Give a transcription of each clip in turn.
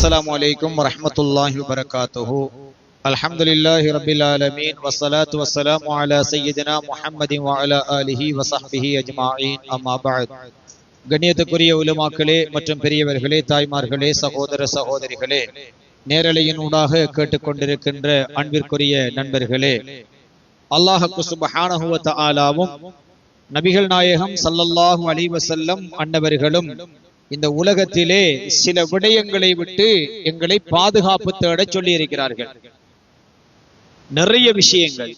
السلام عليكم ورحمة الله وبركاته. الحمد لله رب العالمين والصلاة والسلام على سيدنا محمد وعلى آله وصحبه أجمعين. أما بعد. கண்ணியத்துக்குரிய உலமாக்களே மற்றும் பெரியவர்களே, தாய்மார்களே, சகோதர சகோதரிகளே, நேரலையின் ஊடாக கேட்டுக்கொண்டிருக்கின்ற அன்பிற்குரிய நண்பர்களே, அல்லாஹ் சுப்ஹானஹு வ தஆலாவும் நபிகள் நாயகம் ஸல்லல்லாஹு அலைஹி வஸல்லம் அன்னவர்களும் இந்த உலகத்திலே சில விடயங்களை விட்டு எங்களை பாதுகாப்பு தேட சொல்லி இருக்கிறார்கள். நிறைய விஷயங்கள்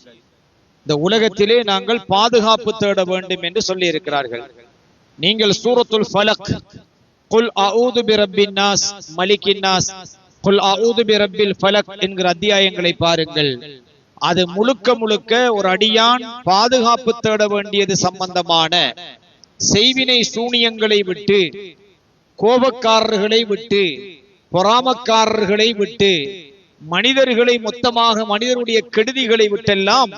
இந்த உலகத்திலே நாங்கள் பாதுகாப்பு தேட வேண்டும் என்று சொல்லி இருக்கிறார்கள். நீங்கள் சூரத்துல் ஃபலக், குல் அஊது பிரப்பின் நாஸ், மலிக்கின் நாஸ், குல் அஊது பிரப்பில் ஃபலக் என்கிற அத்தியாயங்களை பாருங்கள். அது முழுக்க முழுக்க ஒரு அடியான் பாதுகாப்பு தேட வேண்டியது சம்பந்தமான செய்வினை சூனியங்களை விட்டு, கோபக்காரர்களை விட்டு, பொறாமக்காரர்களை விட்டு, மனிதர்களை மொத்தமாக மனிதருடைய கெடுதிகளை விட்டெல்லாம்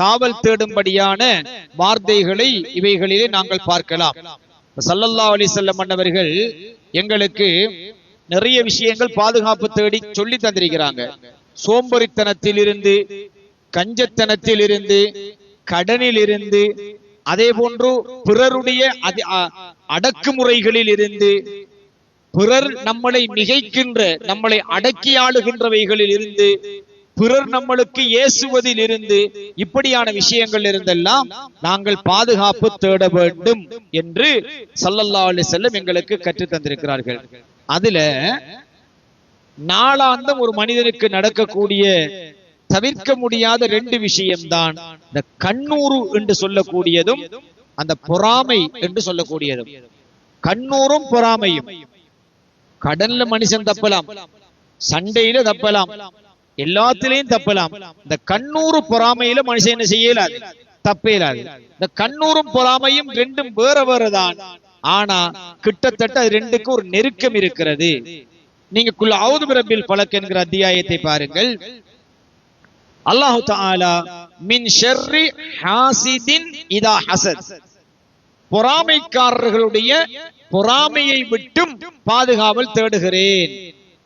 காவல் தேடும்படியான வார்த்தைகளை இவைகளிலே நாங்கள் பார்க்கலாம். ஸல்லல்லாஹு அலைஹி வஸல்லம் அன்னவர்கள் எங்களுக்கு நிறைய விஷயங்கள் பாதுகாப்பு தேடி சொல்லி தந்திருக்கிறாங்க. சோம்பரித்தனத்தில் இருந்து, கஞ்சத்தனத்தில் இருந்து, கடனில் இருந்து, அதே போன்று பிறருடைய அடக்குமுறைகளில் இருந்து, பிறர் நம்மளை மிகைக்கின்ற, நம்மளை அடக்கி ஆளுகின்றவைகளில் இருந்து, பிறர் நம்மளுக்கு ஏசுவதில் இருந்து, இப்படியான விஷயங்கள் இருந்தெல்லாம் நாங்கள் பாதுகாப்பு தேட வேண்டும் என்று ஸல்லல்லாஹு அலைஹி வஸல்லம் எங்களுக்கு கற்றுத் தந்திருக்கிறார்கள். அதுல நாளாந்தம் ஒரு மனிதனுக்கு நடக்கக்கூடிய தவிர்க்க முடியாத ரெண்டு விஷயம்தான் இந்த கண்ணூறு என்று சொல்லக்கூடியதும் அந்த பொறாமை என்று சொல்லக்கூடியதும். கண்ணூரும் பொறாமையும். கடன்ல மனுஷன் தப்பலாம், சண்டையில தப்பலாம், எல்லாத்திலையும் தப்பலாம். இந்த கண்ணூறு பொறாமையில மனுஷன் என்ன செய்யலாது, தப்பேலாது. இந்த கண்ணூரும் பொறாமையும் ரெண்டும் வேற வேறதான். ஆனா கிட்டத்தட்ட அது ரெண்டுக்கு ஒரு நெருக்கம் இருக்கிறது. நீங்க குல் அஊது பிரப்பில் ஃபலக் என்கிற அத்தியாயத்தை பாருங்கள். அல்லாஹு தஆலா மின் ஷர்ரி ஹாசிதின் இதா ஹஸத், பொறாமைக்காரர்களுடைய பொறாமையை விட்டும் பாதுகாவல் தேடுகிறேன்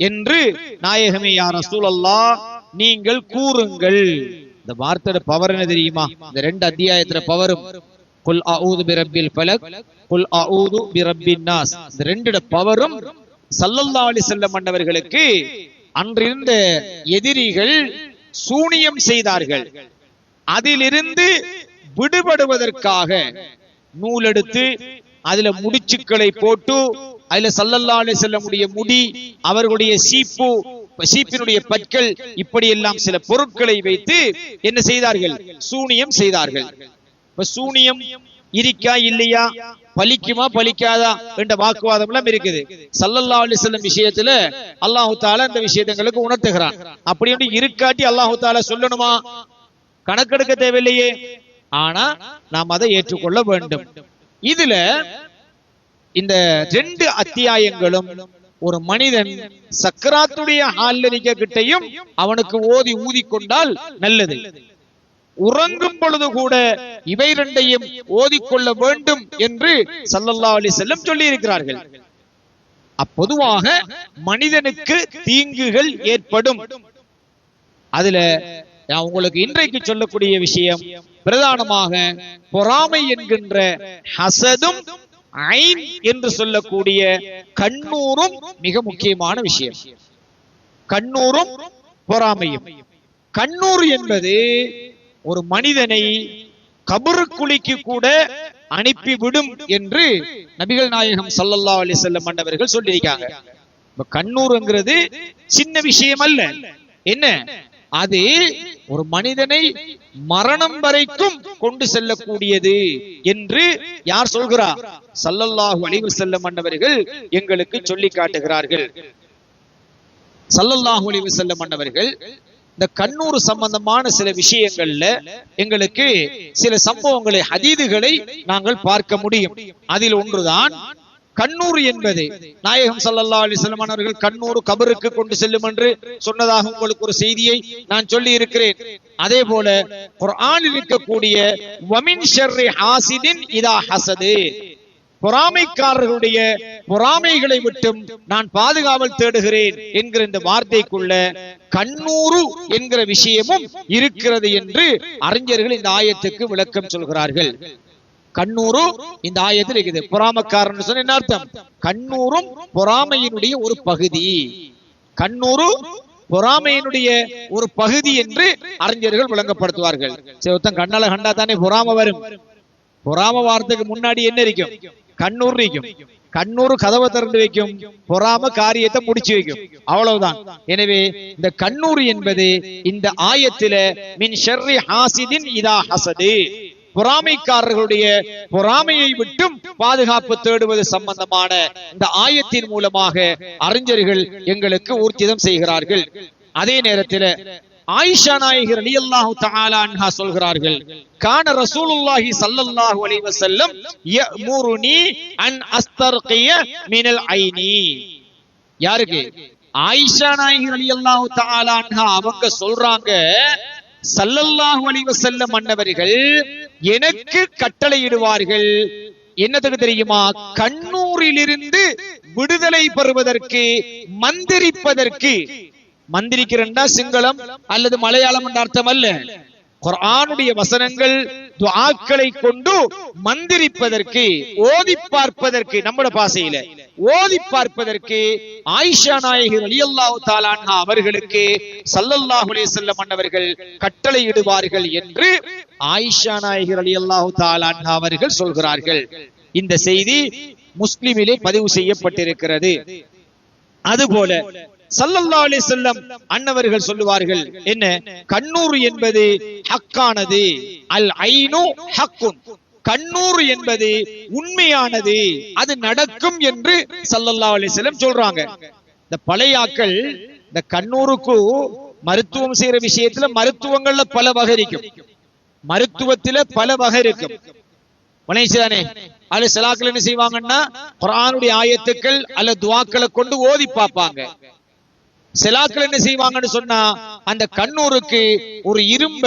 என்று நாயகமே யா ரசூலல்லாஹ் நீங்கள் கூறுங்கள். இந்த வார்த்தையோட பவர் என்ன தெரியுமா? இந்த ரெண்டு அத்தியாயத்துல பவரும் குல் அஊது பிரப்பில் ஃபலக், குல் அஊது பிரப்பின் நாஸ், இந்த ரெண்டோட பவரும் ஸல்லல்லாஹு அலைஹி வஸல்லம் அன்னவர்களுக்கு அன்றிருந்த எதிரிகள் சூனியம் செய்தார்கள். அதிலிருந்து விடுபடுவதற்காக நூலெடுத்து அதுல முடிச்சுக்களை போட்டு, அதுல ஸல்லல்லாஹு அலைஹி வஸல்லம் உடைய முடி, அவர்களுடைய சீப்பினுடைய பற்கள், இப்படி எல்லாம் சில பொருட்களை வைத்து என்ன செய்தார்கள்? சூனியம் செய்தார்கள். இப்ப சூனியம் இருக்கா இல்லையா, பலிக்குமா பலிக்காதா என்ற வாக்குவாதம் எல்லாம் இருக்குது. ஸல்லல்லாஹு அலைஹி வஸல்லம் விஷயத்துல அல்லாஹு தஆலா இந்த விஷயங்களுக்கு உணர்த்துகிறான். அப்படி ஒன்று இருக்காட்டி அல்லாஹு தஆலா சொல்லணுமா? கணக்கெடுக்க தேவையில்லையே. ஆனா நாம் அதை ஏற்றுக்கொள்ள வேண்டும். இதுல இந்த ரெண்டு அத்தியாயங்களும் ஒரு மனிதன் சக்கராத்துடைய ஹால்ல கிட்டையும் அவனுக்கு ஓதி ஊதிக்கொண்டால் நல்லது. உறங்கும் பொழுது கூட இவை ரெண்டையும் ஓதிக்கொள்ள வேண்டும் என்று ஸல்லல்லாஹு அலைஹி வஸல்லம் சொல்லி இருக்கிறார்கள். அப்பொதுவாக மனிதனுக்கு தீங்குகள் ஏற்படும். அதுல நான் உங்களுக்கு இன்றைக்கு சொல்லக்கூடிய விஷயம் பிரதானமாக பொறாமை என்கின்ற ஹசதும் ஐன் என்று சொல்லக்கூடிய கண்ணூரும் மிக முக்கியமான விஷயம். கண்ணூரும் பொறாமையும். கண்ணூர் என்பது ஒரு மனிதனை கபருக்குழிக்கு கூட அனுப்பிவிடும் என்று நபிகள் நாயகம் ஸல்லல்லாஹு அலைஹி வஸல்லம் அன்னவர்கள் சொல்லியிருக்காங்க. கண்ணூர்ங்கிறது சின்ன விஷயம் அல்ல. என்ன அது? ஒரு மனிதனை மரணம் வரைக்கும் கொண்டு செல்லக்கூடியது என்று யார் சொல்கிறார்? ஸல்லல்லாஹு அலைஹி வஸல்லம் அன்னவர்கள் எங்களுக்கு சொல்லி காட்டுகிறார்கள். ஸல்லல்லாஹு அலைஹி வஸல்லம் அன்னவர்கள் இந்த கண்ணூறு சம்பந்தமான சில விஷயங்கள்ல எங்களுக்கு சில சம்பவங்களை, ஹதீதுகளை நாங்கள் பார்க்க முடியும். அதில் ஒன்றுதான் கண்ணூறு என்பது. நாயகம் ஸல்லல்லாஹு அலைஹி வஸல்லம் அவர்கள் கண்ணூறு கபருக்கு கொண்டு செல்லும் என்று சொன்னதாக உங்களுக்கு ஒரு செய்தியை நான் சொல்லி இருக்கிறேன். அதே போல குர்ஆனில் இருக்கக்கூடிய வமின் ஷர்ரி ஹாசிதின் இதா ஹஸது, பொறாமைக்காரர்களுடைய பொறாமைகளை விட்டும் நான் பாதுகாவல் தேடுகிறேன் என்கிற இந்த வார்த்தைக்குள்ள கண்ணூறு என்கிற விஷயமும் இருக்கிறது என்று அறிஞர்கள் இந்த ஆயத்துக்கு விளக்கம் சொல்கிறார்கள். கண்ணூறு இந்த ஆயத்தில் இருக்குது. பொறாமைக்காரன் சொன்ன என்ன அர்த்தம்? கண்ணூரும் பொறாமையினுடைய ஒரு பகுதி. கண்ணூறு பொறாமையினுடைய ஒரு பகுதி என்று அறிஞர்கள் விளங்கப்படுத்துவார்கள். கண்ணால கண்டா தானே பொறாம வரும். பொறாம வார்த்தைக்கு முன்னாடி என்ன இருக்கும்? கண்ணூர் இருக்கும். கண்ணூறு கதவை திறந்து வைக்கும், பொறாம காரியத்தை முடிச்சு வைக்கும், அவ்வளவுதான். எனவே இந்த கண்ணூறு என்பது இந்த ஆயத்தில மின் ஷர்ரி ஹாசிதின் இதா ஹசது, பொறாமைக்காரர்களுடைய பொறாமையை விட்டும் பாதுகாப்பு தேடுவது சம்பந்தமான இந்த ஆயத்தின் மூலமாக அறிஞர்கள் எங்களுக்கு ஊர்ஜிதம் செய்கிறார்கள். அதே நேரத்தில் ஆயிஷா நாயகி ரலியல்லாஹு தஆலா அன்ஹா சொல்கிறார்கள், கான ரசூலுல்லாஹி ஸல்லல்லாஹு அலைஹி வஸல்லம் யஅமுருனி அன் அஸ்தர்கிய மினல் ஐனி. யாருக்கு? ஆயிஷா நாயகி ரலியல்லாஹு தஆலா அன்ஹா அவங்க சொல்றாங்க, ஸல்லல்லாஹு அலைஹி வஸல்லம் அன்னவர்கள் எனக்கு கட்டளையிடுவார்கள். என்னத்துக்கு தெரியுமா? கண்ணூரிலிருந்து விடுதலை பெறுவதற்கு, மந்திரிப்பதற்கு. மந்திரிக்கிறண்டா சிங்களம் அல்லது மலையாளம் என்ற அர்த்தம் அல்ல. குர்ஆனுடைய வசனங்கள் துஆக்களை கொண்டு மந்திரிப்பதற்கு, ஓதி பார்ப்பதற்கு, நம்முடைய பாஷையில ஓதி பார்ப்பதற்கு ஆயிஷா நாயகி ரலியல்லாஹு தஆலா அன்ஹா அவர்களுக்கு ஸல்லல்லாஹு அலைஹி வஸல்லம் அன்னவர்கள் கட்டளையிடுவார்கள் என்று ஆயிஷா நாயகி ரலியல்லாஹு தஆலா அன்ஹா அவர்கள் சொல்கிறார்கள். இந்த செய்தி முஸ்லிமிலே பதிவு செய்யப்பட்டிருக்கிறது. அதுபோல ஸல்லல்லாஹு அலைஹி வஸல்லம் அன்னவர்கள் சொல்லுவார்கள், என்ன? கண்ணூறு என்பது ஹக்கானது, அல் ஐனு ஹக்குன், கண்ணூறு என்பது உண்மையானது, அது நடக்கும் என்று ஸல்லல்லாஹு அலைஹி வஸல்லம் சொல்றாங்க. இந்த பழையாக்கள் இந்த கண்ணூருக்கு மருத்துவம் செய்யற விஷயத்துல மருத்துவங்கள்ல பல வகை இருக்கும். மருத்துவத்தில பல வகை இருக்கும். அது சிலாக்கள் என்ன செய்வாங்கன்னா குர்ஆனுடைய ஆயத்துக்கள் அல்ல துஆக்களை கொண்டு ஓதி பார்ப்பாங்க. சிலாக்கள் என்ன செய்வாங்கன்னு சொன்னா அந்த கண்ணூருக்கு ஒரு இரும்ப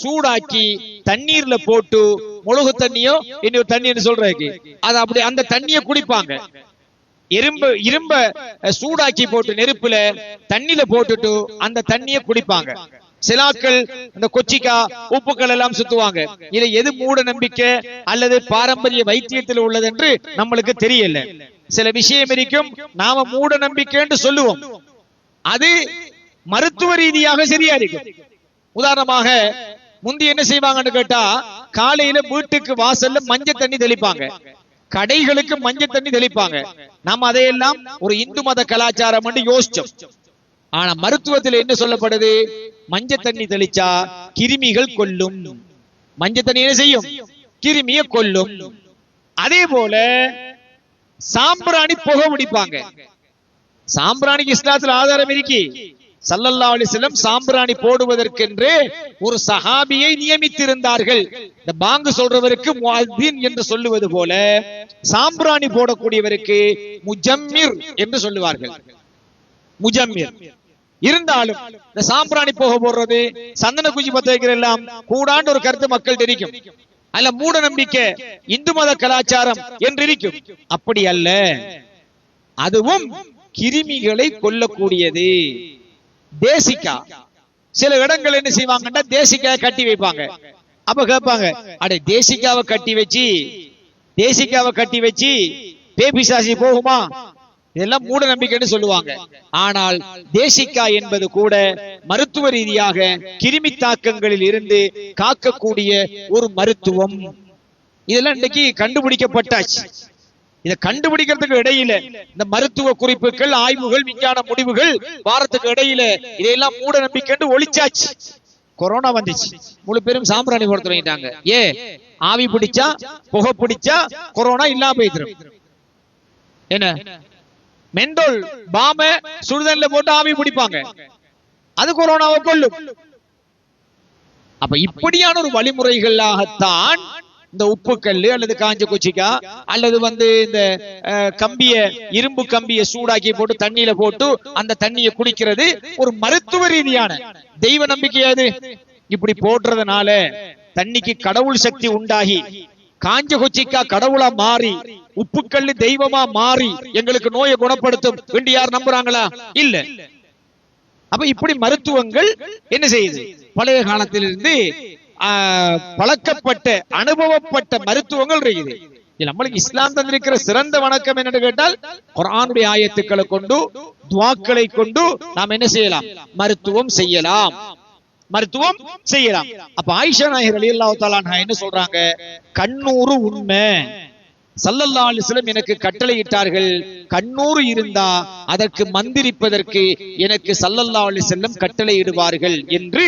சூடாக்கி தண்ணீர்ல போட்டு, முழுகு தண்ணியோ இன்னொரு தண்ணி சொல்றதுக்கு அது அப்படி அந்த தண்ணியை குடிப்பாங்க. இரும்ப சூடாக்கி போட்டு நெருப்புல தண்ணியில போட்டுட்டு அந்த தண்ணியை குடிப்பாங்க. சிலாக்கள் அந்த கொச்சிக்கா உப்புக்கள் எல்லாம் சுத்துவாங்க. இதை எது மூட நம்பிக்கை அல்லது பாரம்பரிய வைத்தியத்தில் உள்ளது என்று நம்மளுக்கு தெரியல. சில விஷயம் இருக்கும் நாம மூட நம்பிக்கைன்னு சொல்லுவோம், அது மருத்துவ ரீதியாக சரியா இருக்கு. உதாரணமாக முந்தி என்ன செய்வாங்கன்னு கேட்டா, காலையில வீட்டுக்கு வாசல்ல மஞ்சள் தண்ணி தெளிப்பாங்க, கடைகளுக்கு மஞ்சள் தண்ணி தெளிப்பாங்க. நாம அதையெல்லாம் ஒரு இந்து மத கலாச்சாரம் என்று யோசிச்சோம். ஆனா மருத்துவத்தில் என்ன சொல்லப்படுது? மஞ்சள் தண்ணி தெளிச்சா கிருமிகள் கொல்லும். மஞ்சள் தண்ணி என்ன செய்யும்? கிருமியை கொல்லும். அதே போல சாம்பிராணி புகை பிடிப்பாங்க. சாம்பிராணிக்கு இஸ்லாத்தில் ஆதாரம் இருக்கு. ஸல்லல்லாஹு அலைஹி வஸல்லம் சாம்பிராணி போடுவதற்கென்று ஒரு சஹாபியை நியமித்திருந்தார்கள். இந்த பாங்கு சொல்றவருக்கு முஅத்தின் என்று சொல்லுவது போல சாம்பிராணி போடக்கூடியவருக்கு முஜம்மிர் என்று சொல்லுவார்கள். முஜம்மிர் இருந்தாலும் இந்த சாம்பிராணி போக போடுறது, சந்தன குச்சி பத்த வைக்கிற எல்லாம் கூடாண்டு ஒரு கருத்து மக்கள் தெரியும். அல்ல மூட நம்பிக்கை, இந்து மத கலாச்சாரம் என்று இருக்கும். அப்படி அல்ல, அதுவும் கிருமிகளை கொல்லக்கூடியது. தேசிக்கா சில இடங்கள் என்ன செய்வாங்கன்னா தேசிக்காவை கட்டி வைப்பாங்க. அப்ப கேட்பாங்க, அடே தேசிக்காவை கட்டி வச்சு பேபிசாசி போகுமா? இதெல்லாம் மூட நம்பிக்கைன்னு சொல்லுவாங்க. ஆனால் தேசிக்கா என்பது கூட மருத்துவ ரீதியாக கிருமி தாக்கங்களில் இருந்து காக்கக்கூடிய ஒரு மருத்துவம். இதெல்லாம் இன்னைக்கு கண்டுபிடிக்கப்பட்டாச்சு. இதை கண்டுபிடிக்கிறதுக்கு இடையில இந்த மருத்துவ குறிப்புகள், ஆய்வுகள், விஞ்ஞான முடிவுகள் வாரத்துக்கு இடையில இதையெல்லாம் மூட நம்பிக்கைன்னு ஒழிச்சாச்சு. கொரோனா வந்துச்சு, முழு பேரும் சாம்பிராணி போட தொடங்கிட்டாங்க. ஆவி பிடிச்சா, புகை பிடிச்சா கொரோனா இல்லாம போயிடும். என்ன மெண்டோல் பாம சுடுதண்ணில போட்டு ஆவி பிடிப்பாங்க, அது கொரோனாவை கொல்லும். அப்ப இப்படியான ஒரு வழிமுறைகளாகத்தான் இந்த உப்பு கல்லு அல்லது காஞ்ச கொச்சிக்கா அல்லது இந்த இரும்பு கம்பிய சூடாக்கி போட்டு தண்ணியில போட்டு அந்த தண்ணியை குடிக்கிறது ஒரு மருத்துவ ரீதியான தெய்வ நம்பிக்கையாது. இப்படி போடுறதுனால தண்ணிக்கு கடவுள் சக்தி உண்டாகி காஞ்ச கொச்சிக்கா கடவுளா மாறி உப்புக்கல்லு தெய்வமா மாறி எங்களுக்கு நோயை குணப்படுத்தும் என்று யார் நம்புறாங்களா? இல்ல. அப்ப இப்படி மருத்துவங்கள் என்ன செய்யுது? பழைய காலத்திலிருந்து பழக்கப்பட்ட அனுபவப்பட்ட மருத்துவங்கள் இருக்குது. நம்மளுக்கு இஸ்லாம் தந்திருக்கிற சிறந்த வணக்கம் என்னன்னு கேட்டால் குர்ஆனுடைய ஆயத்துக்களை கொண்டு துஆக்களை கொண்டு நாம் என்ன செய்யலாம்? மருத்துவம் செய்யலாம், மருத்துவம் செய்யலாம். அப்ப ஆயிஷா நாயகி ரலியல்லாஹு தஆலா அன்ஹா என்ன சொல்றாங்க? கண்ணூறு உண்மை, ஸல்லல்லாஹு அலைஹி வஸல்லம் எனக்கு கட்டளையிட்டார்கள், கண்ணூறு இருந்தா அதற்கு மந்திரிப்பதற்கு எனக்கு ஸல்லல்லாஹு அலைஹி வஸல்லம் கட்டளையிடுவார்கள் என்று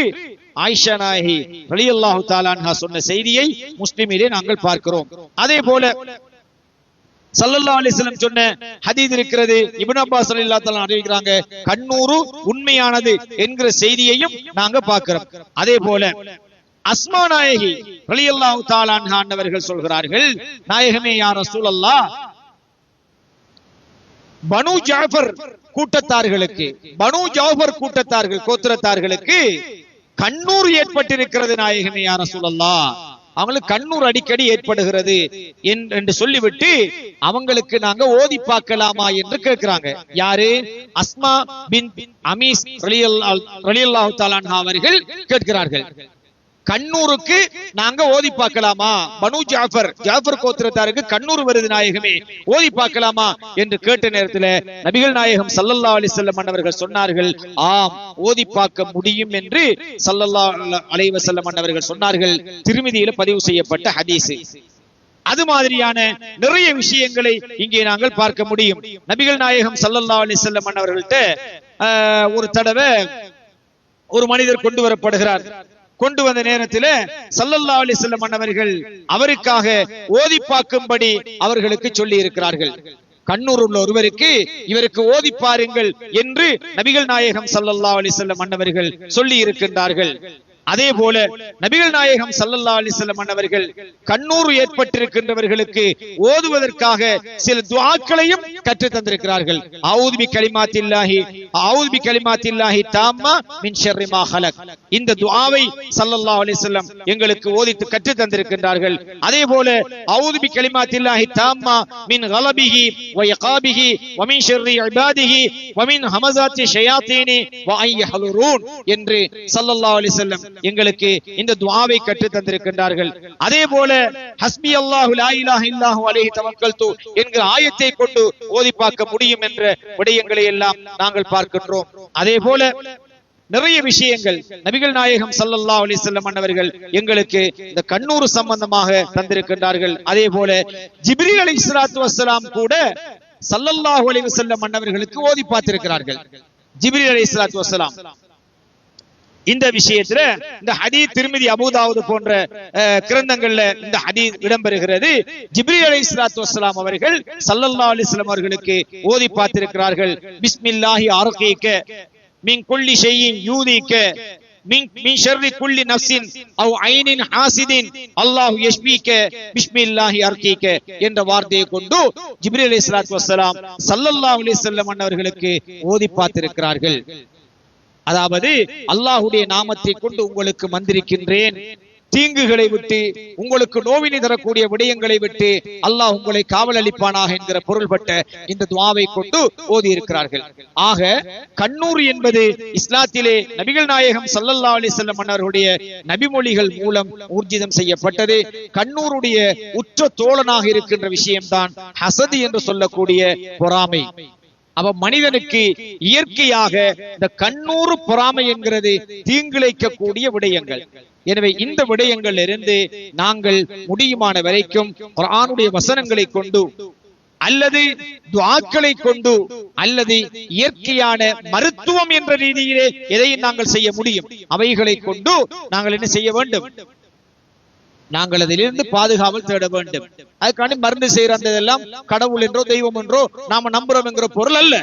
ஆயிஷா நாயகி ரலியல்லாஹு தஆலா அன்ஹா சொன்ன செய்தியை முஸ்லிமிலே நாங்கள் பார்க்கிறோம். அதே போல ஸல்லல்லாஹு அலைஹி வஸல்லம் சொன்ன ஹதீஸ் இருக்கிறது. இப்னு அப்பாஸ் ரலியல்லாஹு தஆலா அறிவிக்கிறாங்க, கண்ணூறு உண்மையானது என்கிற செய்தியையும் நாங்க பார்க்கிறோம். அதே போல அஸ்மா நாயகி ரலியல்லாஹு தஆலா அன்ஹா அவர்கள் சொல்கிறார்கள், நாயகமே யா ரசூலல்லாஹ், பனு ஜாஃபர் கூட்டத்தார்களுக்கு, பனு ஜாஃபர் கூட்டத்தார்கள் கோத்திரத்தார்களுக்கு கண்ணூர் ஏற்பட்டிருக்கிறது நாயகமே யா ரசூலல்லாஹ், அவங்களுக்கு கண்ணூர் அடிக்கடி ஏற்படுகிறது என்று சொல்லிவிட்டு அவங்களுக்கு நாங்க ஓதி பார்க்கலாமா என்று கேட்கிறாங்க. யாரு? அஸ்மா பின் அமீஸ் ரலியல்லாஹு தஆலா அன்ஹா அவர்கள் கேட்கிறார்கள், கண்ணூருக்கு நாங்க ஓதி பார்க்கலாமா? பனு ஜாஃபர் கோத்திரத்தாருக்கு கண்ணூர் வருது நாயகமே, ஓதி பார்க்கலாமா என்று கேட்ட நேரத்தில் நபிகள் நாயகம் ஸல்லல்லாஹு அலைஹி வஸல்லம் அவர்கள் சொன்னார்கள், ஆம், ஓதி பார்க்க முடியும் என்று ஸல்லல்லாஹு அலைஹி வஸல்லம் அவர்கள் சொன்னார்கள். திர்மிதியில பதிவு செய்யப்பட்ட ஹதீஸ். அது மாதிரியான நிறைய விஷயங்களை இங்கே நாங்கள் பார்க்க முடியும். நபிகள் நாயகம் ஸல்லல்லாஹு அலைஹி வஸல்லம் அவர்கள்ட்ட ஒரு தடவை ஒரு மனிதர் கொண்டு வரப்படுகிறார். கொண்டு வந்த நேரத்தில் ஸல்லல்லாஹு அலைஹி வஸல்லம் அவர்கள் அவருக்காக ஓதி பார்க்கும்படி அவர்களுக்கு சொல்லி இருக்கிறார்கள். கண்ணூர் உள்ள ஒருவருக்கு இவருக்கு ஓதி பாருங்கள் என்று நபிகள் நாயகம் ஸல்லல்லாஹு அலைஹி வஸல்லம் அவர்கள் சொல்லி இருக்கின்றார்கள். அதே போல நபிகள் நாயகம் ஸல்லல்லாஹு அலைஹி வஸல்லம் அவர்கள் கண்ணூர் ஏற்பட்டிருக்கின்றவர்களுக்கு ஓதுவதற்காக சில துஆக்களையும் கற்று தந்திருக்கிறார்கள். அஊது பி கலிமாத்தில்லாஹி தாம்மா மின் ஷர்ரி மா ஹலக், இந்த துஆவை ஸல்லல்லாஹு அலைஹி வஸல்லம் எங்களுக்கு ஓதித்து கற்று தந்திருக்கின்றார்கள். அதே போல அஊது பி கலிமாத்தில்லாஹி தாம்மா மின் கலபிஹி வ இகாபிஹி வ மின் ஷர்ரி இபாதிஹி வ மின் ஹமஸாத்தி ஷயாத்தீனி வ அன் யஹ்லுரூன் என்று ஸல்லல்லாஹு அலைஹி வஸல்லம் எங்களுக்கு இந்த துஆவை கற்று தந்திருக்கின்றார்கள். அதே போல ஹஸ்பி அல்லாஹு லா இலாஹ இல்லல்லாஹு அலைஹி தவக்கல்து என்கிற ஆயத்தை கொண்டு ஓதி பார்க்க முடியும் என்ற விடயங்களை எல்லாம் நாங்கள் பார்க்கின்றோம். அதே போல நிறைய விஷயங்கள் நபிகள் நாயகம் ஸல்லல்லாஹு அலைஹி வஸல்லம் அவர்கள் எங்களுக்கு இந்த கண்ணூர் சம்பந்தமாக தந்திருக்கின்றார்கள். அதே போல ஜிப்ரீல் அலைஹிஸ்ஸலாத்து வஸ்ஸலாம் கூட ஸல்லல்லாஹு அலைஹி வஸல்லம் அவர்களுக்கு ஓதி பார்த்திருக்கிறார்கள். ஜிப்ரீல் அலைஹிஸ்ஸலாத்து வஸ்ஸலாம் இந்த விஷயத்துல இந்த ஹதீஸ் திர்மிதி அபூதாவுத் போன்ற கிரந்தங்கள்ல இந்த ஹதீஸ் இடம்பெறுகிறது. ஜிப்ரீல் அலைஹிஸ்ஸலாத்து வஸ்ஸலாம் அவர்கள் ஸல்லல்லாஹு அலைஹி வஸல்லம் அவர்களுக்கு ஓதி பார்த்திருக்கிறார்கள். பிஸ்மில்லாஹி அர்கீக மின் குல்லி ஷைஇன் யூதிக மின் ஷர்ரி குல்லி நஃப்ஸின் அவ் ஐனின் ஹாசிதின் அல்லாஹு யஷ்பீக பிஸ்மில்லாஹி அர்கீக என்ற வார்த்தையை கொண்டு ஜிப்ரீல் அலைஹிஸ்ஸலாத்து வஸ்ஸலாம் ஸல்லல்லாஹு அலைஹி வஸல்லம் அவர்களுக்கு ஓதி பார்த்திருக்கிறார்கள். அதாவது அல்லாஹ்வுடைய நாமத்தை கொண்டு உங்களுக்கு மந்திரிக்கின்றேன், தீங்குகளை விட்டு உங்களுக்கு நோவினை தரக்கூடிய விடயங்களை விட்டு அல்லாஹ் உங்களை காவல் அளிப்பானாக என்கிற பொருள்பட்ட இந்த துஆவை கொண்டு ஓதி இருக்கிறார்கள். ஆக கண்ணூர் என்பது இஸ்லாத்திலே நபிகள் நாயகம் ஸல்லல்லாஹு அலைஹி வஸல்லம் அவர்களுடைய நபிமொழிகள் மூலம் ஊர்ஜிதம் செய்யப்பட்டது. கண்ணூருடைய உற்ற தோழனாக இருக்கின்ற விஷயம்தான் ஹசது என்று சொல்லக்கூடிய பொறாமை. அவ மனிதனுக்கு இயற்கையாக இந்த கண்ணூறு பொறாமை என்கிறது தீங்கிழைக்கக்கூடிய விடயங்கள். எனவே இந்த விடயங்கள் இருந்து நாங்கள் முடியுமான வரைக்கும் குர்ஆனுடைய வசனங்களை கொண்டு அல்லது துஆக்களை கொண்டு அல்லது இயற்கையான மருத்துவம் என்ற ரீதியிலே எதையும் நாங்கள் செய்ய முடியும். அவைகளை கொண்டு நாங்கள் என்ன செய்ய வேண்டும்? நாங்கள் அதிலிருந்து பாதுகாவல் தேட வேண்டும். அதுக்காண்டி மருந்து செய்யற அந்த எல்லாம் கடவுள் என்றோ தெய்வம் என்றோ நாம நம்புறோம் என்கிற பொருள் அல்ல.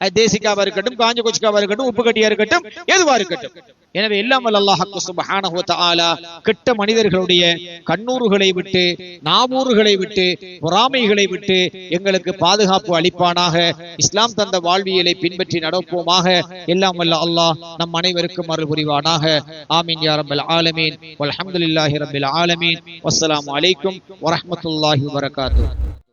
தேசிக்காவா இருக்கட்டும், காஞ்ச கொச்சிக்காவா இருக்கட்டும், உப்பு கட்டியா இருக்கட்டும், எதுவா இருக்கட்டும். எனவே எல்லாம் வல்ல அல்லாஹ் சுப்ஹானஹு வ தஆலா கெட்ட மனிதர்களுடைய கண்ணூறுகளை விட்டு, நாவூறுகளை விட்டு, பொறாமைகளை விட்டு எங்களுக்கு பாதுகாப்பு அளிப்பானாக. இஸ்லாம் தந்த வாழ்வியலை பின்பற்றி நடப்போமாக. எல்லாம் வல்ல அல்லாஹ் நம் அனைவருக்கும் அருள் புரிவானாக. ஆமீன் யா ரப்பல் ஆலமீன். வல்ஹம்துலில்லாஹி ரப்பில் ஆலமீன். வஸ்ஸலாமு அலைக்கும் வரஹ்மத்துல்லாஹி வபரகாத்துஹு.